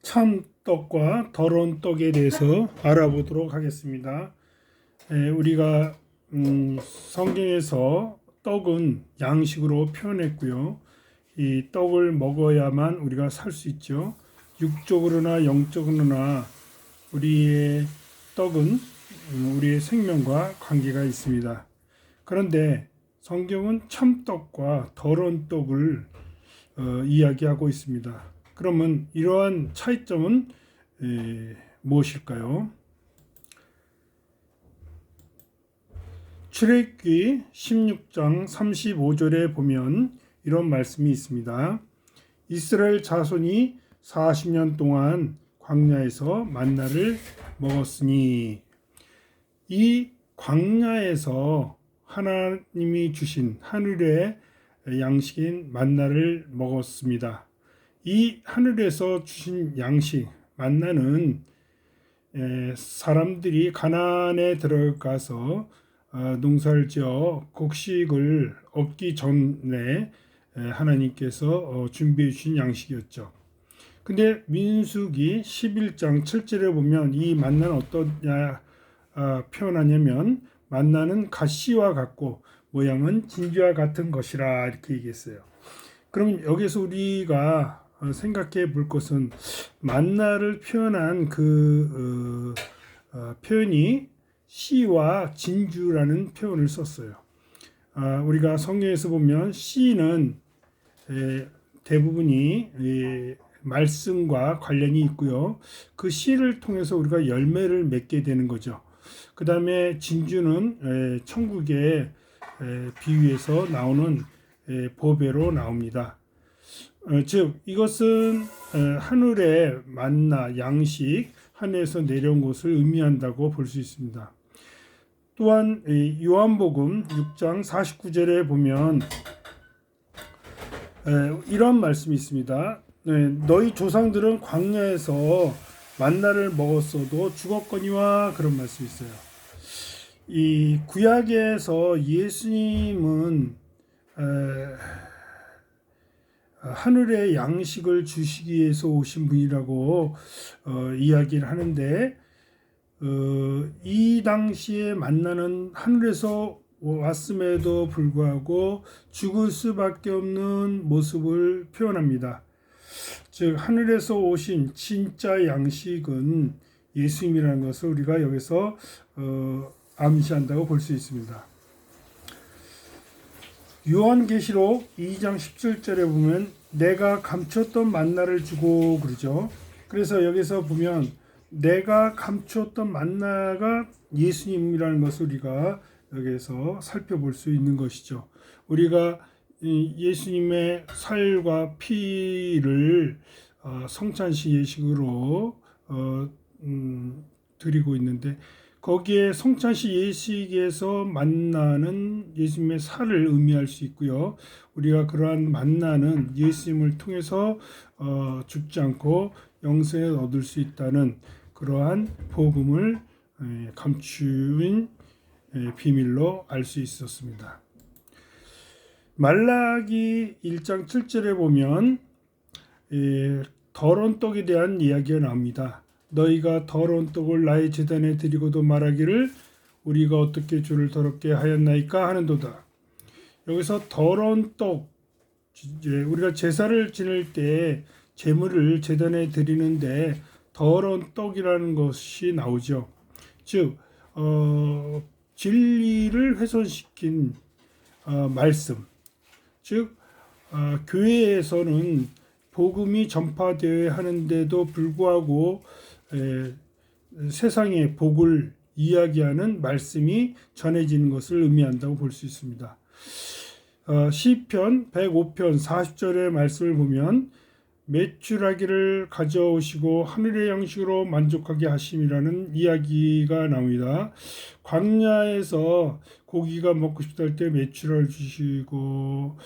참떡과 더러운 떡에 대해서 알아보도록 하겠습니다. 우리가 성경에서 떡은 양식으로 표현했고요. 이 떡을 먹어야만 우리가 살 수 있죠. 육적으로나 영적으로나 우리의 떡은 우리의 생명과 관계가 있습니다. 그런데 성경은 참떡과 더러운 떡을 이야기하고 있습니다. 그러면 이러한 차이점은 무엇일까요? 출애굽기 16장 35절에 보면 이런 말씀이 있습니다. 이스라엘 자손이 40년 동안 광야에서 만나를 먹었으니, 이 광야에서 하나님이 주신 하늘의 양식인 만나를 먹었습니다. 이 하늘에서 주신 양식 만나는 사람들이 가나안에 들어가서 농사를 지어 곡식을 얻기 전에 하나님께서 준비해 주신 양식이었죠. 근데 민수기 11장 7절에 보면 이 만나는 어떠냐 표현하냐면, 만나는 가시와 같고 모양은 진주와 같은 것이라 이렇게 얘기했어요. 그럼 여기서 우리가 생각해 볼 것은, 만나를 표현한 그 표현이 씨와 진주라는 표현을 썼어요. 우리가 성경에서 보면 씨는 대부분이 말씀과 관련이 있고요. 그 씨를 통해서 우리가 열매를 맺게 되는 거죠. 그 다음에 진주는 천국의 비유에서 나오는 보배로 나옵니다. 즉 이것은 하늘의 만나, 양식, 하늘에서 내려온 것을 의미한다고 볼 수 있습니다. 또한 요한복음 6장 49절에 보면 이런 말씀이 있습니다. 너희 조상들은 광야에서 만나를 먹었어도 죽었거니와, 그런 말씀이 있어요. 이 구약에서 예수님은 하늘의 양식을 주시기 위해서 오신 분이라고 이야기를 하는데, 이 당시에 만나는 하늘에서 왔음에도 불구하고 죽을 수밖에 없는 모습을 표현합니다. 즉 하늘에서 오신 진짜 양식은 예수님이라는 것을 우리가 여기서 암시한다고 볼 수 있습니다. 요한계시록 2장 17절에 보면 내가 감췄던 만나를 주고 그러죠. 그래서 여기서 보면 내가 감추었던 만나가 예수님이라는 것을 우리가 여기서 살펴볼 수 있는 것이죠. 우리가 예수님의 살과 피를 성찬식 예식으로 드리고 있는데, 거기에 성찬식 예식에서 만나는 예수님의 살을 의미할 수 있고요. 우리가 그러한 만나는 예수님을 통해서 죽지 않고 영생을 얻을 수 있다는 그러한 복음을 감추인 비밀로 알 수 있었습니다. 말라기 1장 7절에 보면 더러운 떡에 대한 이야기가 나옵니다. 너희가 더러운 떡을 나의 제단에 드리고도 말하기를 우리가 어떻게 주를 더럽게 하였나이까 하는도다. 여기서 더러운 떡, 우리가 제사를 지낼 때 제물을 제단에 드리는데 더러운 떡이라는 것이 나오죠. 즉 진리를 훼손시킨 말씀, 즉 교회에서는 복음이 전파되어야 하는데도 불구하고 세상의 복을 이야기하는 말씀이 전해지는 것을 의미한다고 볼 수 있습니다. 시편 105편 40절의 말씀을 보면 메추라기를 가져오시고 하늘의 양식으로 만족하게 하심이라는 이야기가 나옵니다. 광야에서 고기가 먹고 싶다 할 때 메추라를 주시고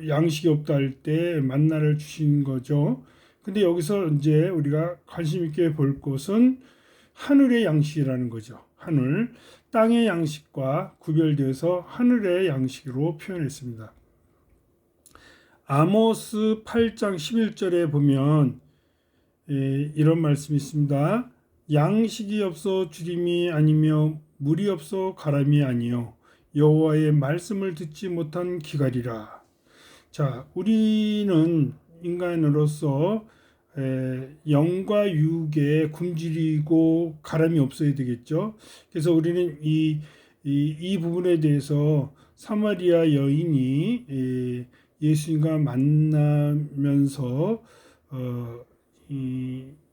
양식이 없다 할 때 만나를 주신 거죠. 근데 여기서 이제 우리가 관심 있게 볼 것은 하늘의 양식이라는 거죠. 하늘, 땅의 양식과 구별되어서 하늘의 양식으로 표현했습니다. 아모스 8장 11절에 보면 이런 말씀이 있습니다. 양식이 없어 죽임이 아니며 물이 없어 가람이 아니요 여호와의 말씀을 듣지 못한 기갈이라. 자, 우리는 인간으로서 영과 육에 굶주리고 가람이 없어야 되겠죠. 그래서 우리는 이 부분에 대해서 사마리아 여인이 예수님과 만나면서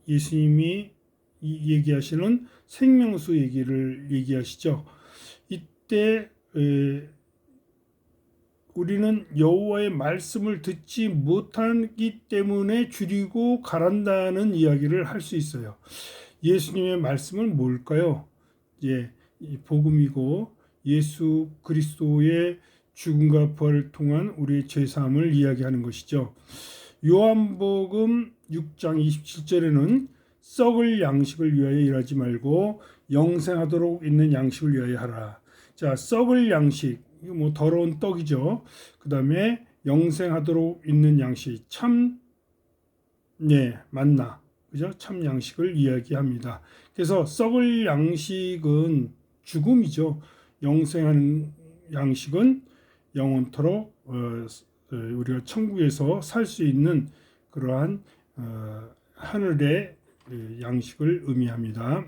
예수님이 얘기하시는 생명수 얘기를 얘기하시죠. 이때 우리는 여호와의 말씀을 듣지 못하기 때문에 줄이고 가란다는 이야기를 할 수 있어요. 예수님의 말씀은 뭘까요? 이 복음이고 예수 그리스도의 죽음과 부활을 통한 우리의 죄사함을 이야기하는 것이죠. 요한복음 6장 27절에는 썩을 양식을 위하여 일하지 말고 영생하도록 있는 양식을 위하여 하라. 자, 썩을 양식, 이거 뭐 더러운 떡이죠. 그 다음에 영생하도록 있는 양식, 만나, 그죠? 참 양식을 이야기합니다. 그래서 썩을 양식은 죽음이죠. 영생하는 양식은 영원토록 우리가 천국에서 살 수 있는 그러한 하늘의 양식을 의미합니다.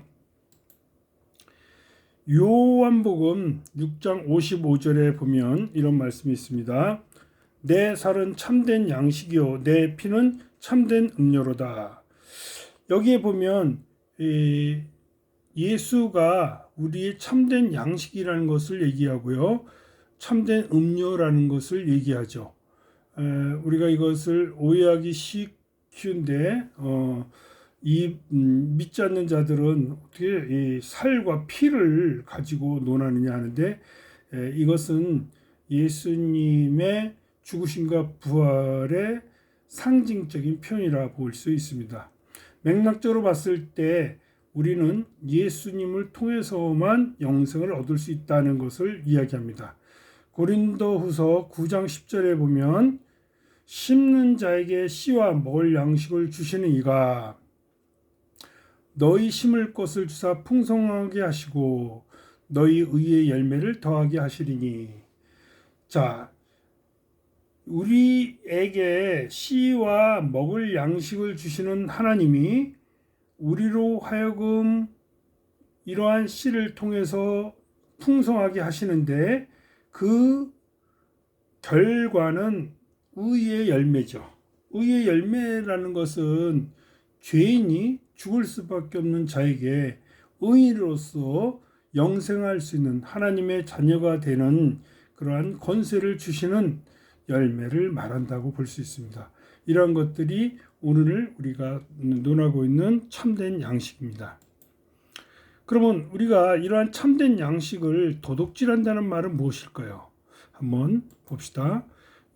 요한복음 6장 55절에 보면 이런 말씀이 있습니다. 내 살은 참된 양식이요 내 피는 참된 음료로다. 여기에 보면 예수가 우리의 참된 양식이라는 것을 얘기하고요. 참된 음료라는 것을 얘기하죠. 우리가 이것을 오해하기 쉬운데 믿지 않는 자들은 어떻게 이 살과 피를 가지고 논하느냐 하는데 이것은 예수님의 죽으심과 부활의 상징적인 표현이라 볼 수 있습니다. 맥락적으로 봤을 때 우리는 예수님을 통해서만 영생을 얻을 수 있다는 것을 이야기합니다. 고린도후서 9장 10절에 보면 심는 자에게 씨와 먹을 양식을 주시는 이가 너희 심을 것을 주사 풍성하게 하시고 너희 의의 열매를 더하게 하시리니. 자, 우리에게 씨와 먹을 양식을 주시는 하나님이 우리로 하여금 이러한 씨를 통해서 풍성하게 하시는데 그 결과는 의의 열매죠. 의의 열매라는 것은 죄인이 죽을 수밖에 없는 자에게 의인으로서 영생할 수 있는 하나님의 자녀가 되는 그러한 권세를 주시는 열매를 말한다고 볼 수 있습니다. 이러한 것들이 오늘 우리가 논하고 있는 참된 양식입니다. 그러면 우리가 이러한 참된 양식을 도둑질한다는 말은 무엇일까요? 한번 봅시다.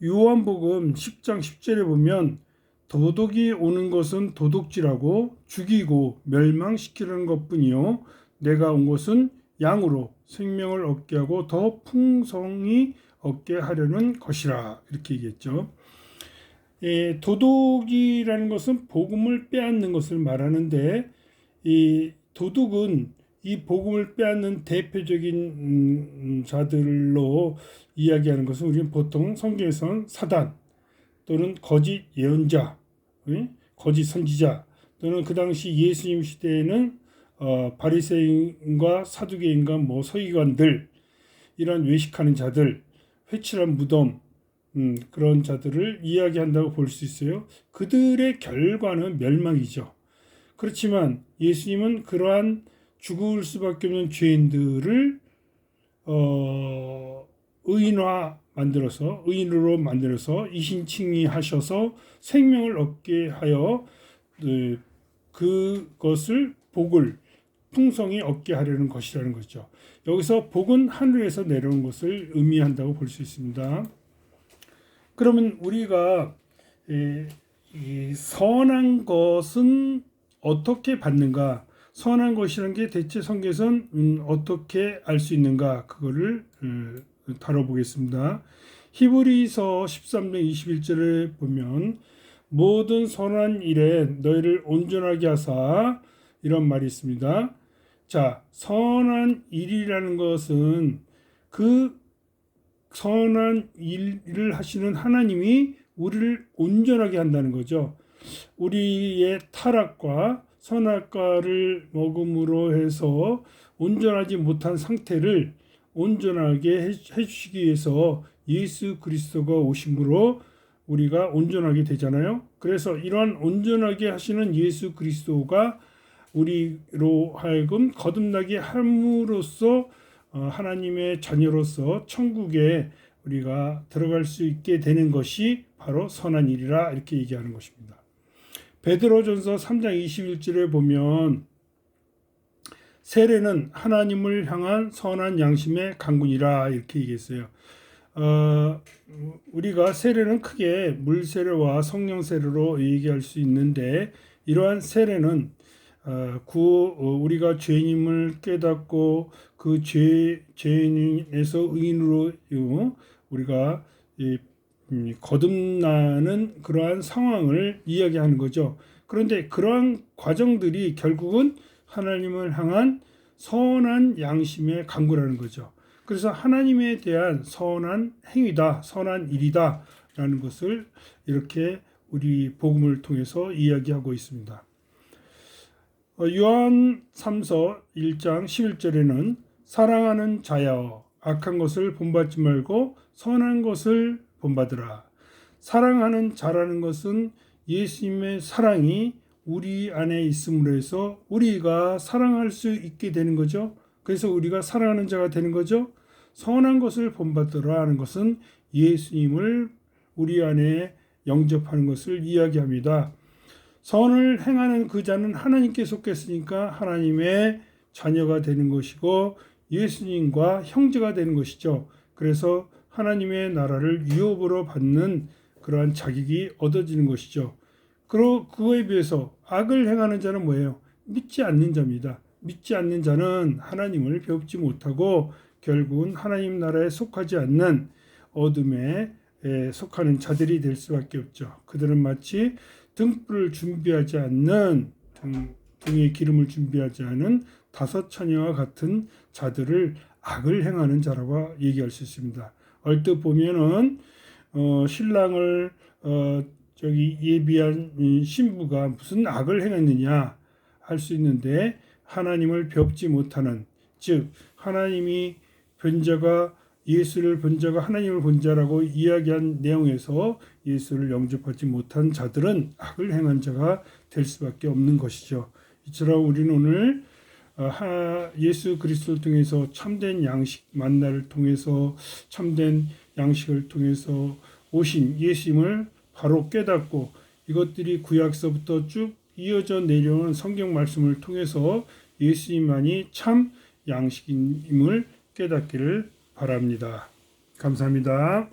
요한복음 10장 10절에 보면 도둑이 오는 것은 도둑질하고 죽이고 멸망시키는 것뿐이요 내가 온 것은 양으로 생명을 얻게 하고 더 풍성히 얻게 하려는 것이라 이렇게 얘기했죠. 도둑이라는 것은 복음을 빼앗는 것을 말하는데 이 도둑은 이 복음을 빼앗는 대표적인 자들로 이야기하는 것은 우리는 보통 성경에서는 사단 또는 거짓 예언자, 거짓 선지자 또는 그 당시 예수님 시대에는 바리새인과 사두개인과 서기관들 이런 외식하는 자들, 회칠한 무덤 그런 자들을 이야기한다고 볼 수 있어요. 그들의 결과는 멸망이죠. 그렇지만 예수님은 그러한 죽을 수밖에 없는 죄인들을 의인으로 만들어서 이신칭의하셔서 생명을 얻게 하여 그것을 복을 풍성히 얻게 하려는 것이라는 거죠. 여기서 복은 하늘에서 내려온 것을 의미한다고 볼 수 있습니다. 그러면 우리가 이 선한 것은 어떻게 받는가? 선한 것이라는 게 대체 성경에서는 어떻게 알 수 있는가? 그거를 다뤄보겠습니다. 히브리서 13장 21절에 보면 모든 선한 일에 너희를 온전하게 하사, 이런 말이 있습니다. 자, 선한 일이라는 것은 그 선한 일을 하시는 하나님이 우리를 온전하게 한다는 거죠. 우리의 타락과 선악과를 먹음으로 해서 온전하지 못한 상태를 온전하게 해주시기 위해서 예수 그리스도가 오심으로 우리가 온전하게 되잖아요. 그래서 이러한 온전하게 하시는 예수 그리스도가 우리로 하여금 거듭나게 함으로써 하나님의 자녀로서 천국에 우리가 들어갈 수 있게 되는 것이 바로 선한 일이라, 이렇게 얘기하는 것입니다. 베드로전서 3장 21절에 보면 세례는 하나님을 향한 선한 양심의 강군이라, 이렇게 얘기했어요. 우리가 세례는 크게 물 세례와 성령 세례로 얘기할 수 있는데, 이러한 세례는 우리가 죄인임을 깨닫고 그 죄인에서 의인으로 우리가 거듭나는 그러한 상황을 이야기하는 거죠. 그런데 그러한 과정들이 결국은 하나님을 향한 선한 양심의 강구라는 거죠. 그래서 하나님에 대한 선한 행위다, 선한 일이다 라는 것을 이렇게 우리 복음을 통해서 이야기하고 있습니다. 요한 3서 1장 11절에는 사랑하는 자여 악한 것을 본받지 말고 선한 것을 본받으라. 사랑하는 자라는 것은 예수님의 사랑이 우리 안에 있음으로 해서 우리가 사랑할 수 있게 되는 거죠. 그래서 우리가 사랑하는 자가 되는 거죠. 선한 것을 본받으라 하는 것은 예수님을 우리 안에 영접하는 것을 이야기합니다. 선을 행하는 그 자는 하나님께 속했으니까 하나님의 자녀가 되는 것이고 예수님과 형제가 되는 것이죠. 그래서 하나님의 나라를 유업으로 받는 그러한 자격이 얻어지는 것이죠. 그거에 비해서 악을 행하는 자는 뭐예요? 믿지 않는 자입니다. 믿지 않는 자는 하나님을 배웁지 못하고 결국은 하나님 나라에 속하지 않는 어둠에 속하는 자들이 될 수밖에 없죠. 그들은 마치 등불을 준비하지 않는 등에 기름을 준비하지 않은 다섯 처녀와 같은 자들을 악을 행하는 자라고 얘기할 수 있습니다. 얼뜻 보면은 신랑을 예비한 신부가 무슨 악을 행했느냐 할 수 있는데, 하나님을 배웁지 못하는, 즉 하나님이 본자가 예수를 본자가 하나님을 본자라고 이야기한 내용에서 예수를 영접하지 못한 자들은 악을 행한 자가 될 수밖에 없는 것이죠. 이처럼 우리는 오늘 예수 그리스도를 통해서 참된 양식 만나를 통해서 참된 양식을 통해서 오신 예수님을 바로 깨닫고 이것들이 구약서부터 쭉 이어져 내려오는 성경 말씀을 통해서 예수님만이 참 양식임을 깨닫기를 바랍니다. 감사합니다.